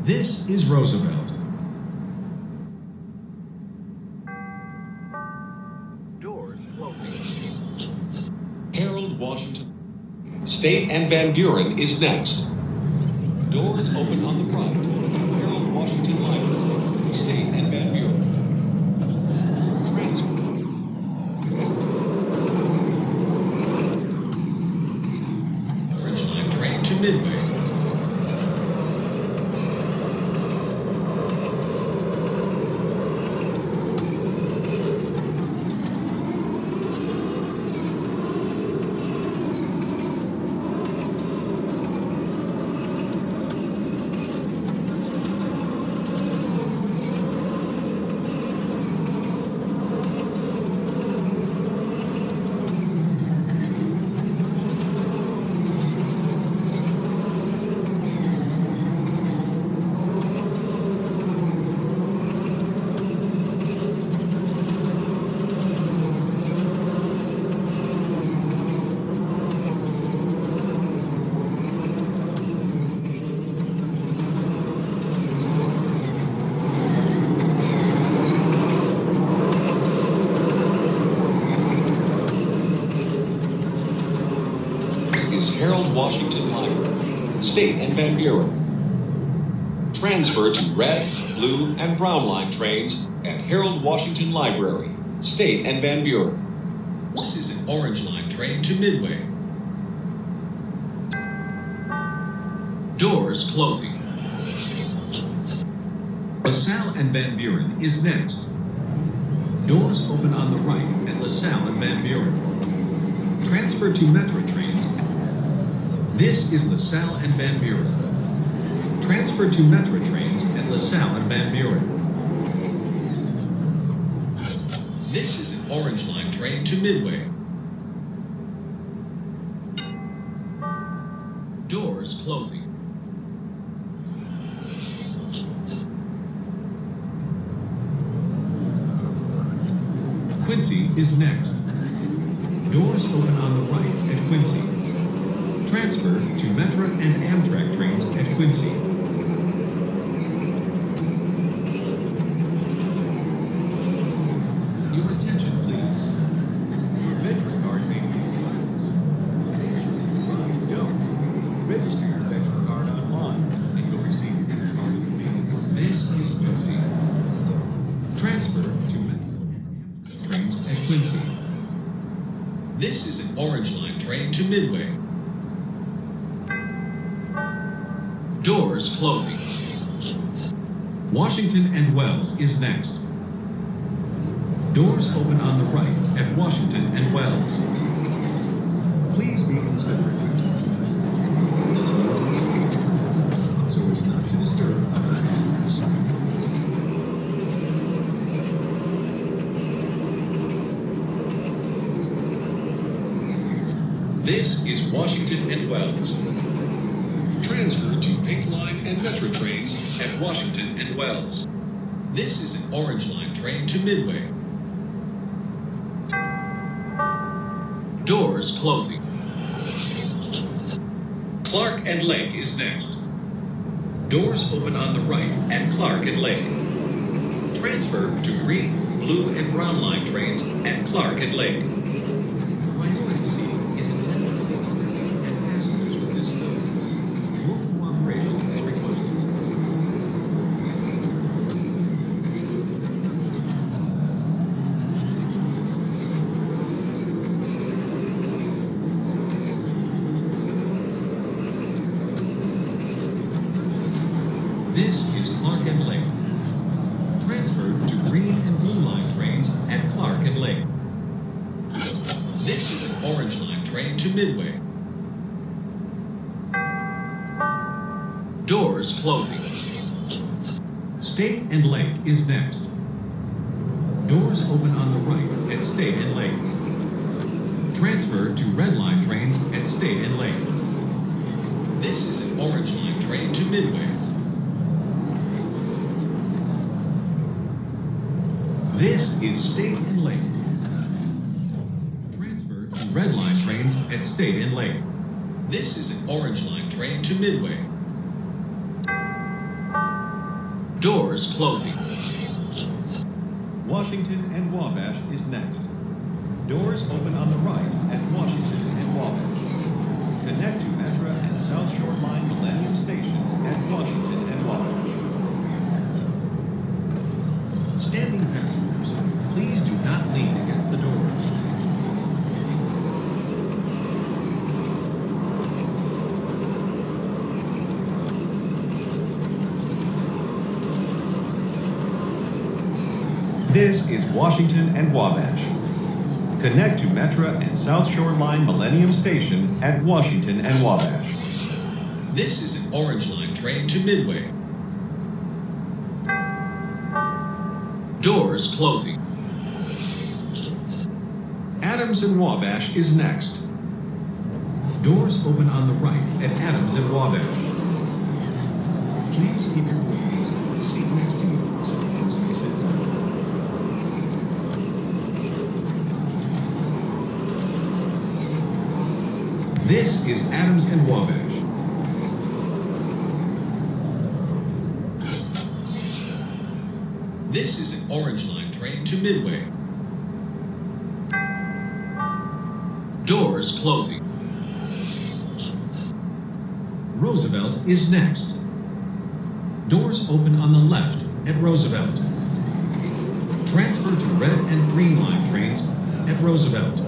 This is Roosevelt. Doors closing. Harold Washington. State and Van Buren is next. Doors open on the right. Harold Washington Library, State and Van Buren. Transfer. Orange Line train to Midway. Is Harold Washington Library, State and Van Buren. Transfer to red, blue, and brown line trains at Harold Washington Library, State and Van Buren. This is an orange line train to Midway. Doors closing. LaSalle and Van Buren is next. Doors open on the right at LaSalle and Van Buren. Transfer to Metro trains. This is LaSalle and Van Buren. Transfer to Metro trains at LaSalle and Van Buren. This is an orange line train to Midway. Doors closing. Quincy is next. Doors open on the right at Quincy. Transfer to Metra and Amtrak trains at Quincy. Your attention, please. Your Metra card may be expired. So make sure your rides don't. Register your Metra card online, and you'll receive your Metra card in the mail. This is Quincy. Transfer to Metra and Amtrak trains at Quincy. This is an orange line train to Midway. Doors closing. Washington and Wells is next. Doors open on the right at Washington and Wells. Please be considerate when talking. Listen to the indicator so as not to disturb other passengers. This is Washington and Wells. Transfer to Pink Line and Metro trains at Washington and Wells. This is an orange line train to Midway. Doors closing. Clark and Lake is next. Doors open on the right at Clark and Lake. Transfer to green, blue, and brown line trains at Clark and Lake. Priority seating is intended for the elderly and passengers with disabilities. Your cooperation is requested. This is Clark and Lake. Transfer to green and blue line trains at Clark and Lake. This is an orange line train to Midway. Doors closing. State and Lake is next. Doors open on the right at State and Lake. Transfer to red line trains at State and Lake. This is an orange line train to Midway. This is State and Lake. Transfer to red line trains at State and Lake. This is an orange line train to Midway. Doors closing. Washington and Wabash is next. Doors open on the right at Washington and Wabash. Connect to Metra and South Shore Line Millennium Station at Washington and Wabash. Standing passengers, please do not lean against the doors. This is Washington and Wabash. Connect to Metra and South Shore Line Millennium Station at Washington and Wabash. This is an Orange Line train to Midway. Doors closing. Adams and Wabash is next. Doors open on the right at Adams and Wabash. Please keep your belongings on the seat next to you so others may sit down. This is Adams and Wabash. This is an Orange Line train to Midway. Doors closing. Roosevelt is next. Doors open on the left at Roosevelt. Transfer to Red and Green Line trains at Roosevelt.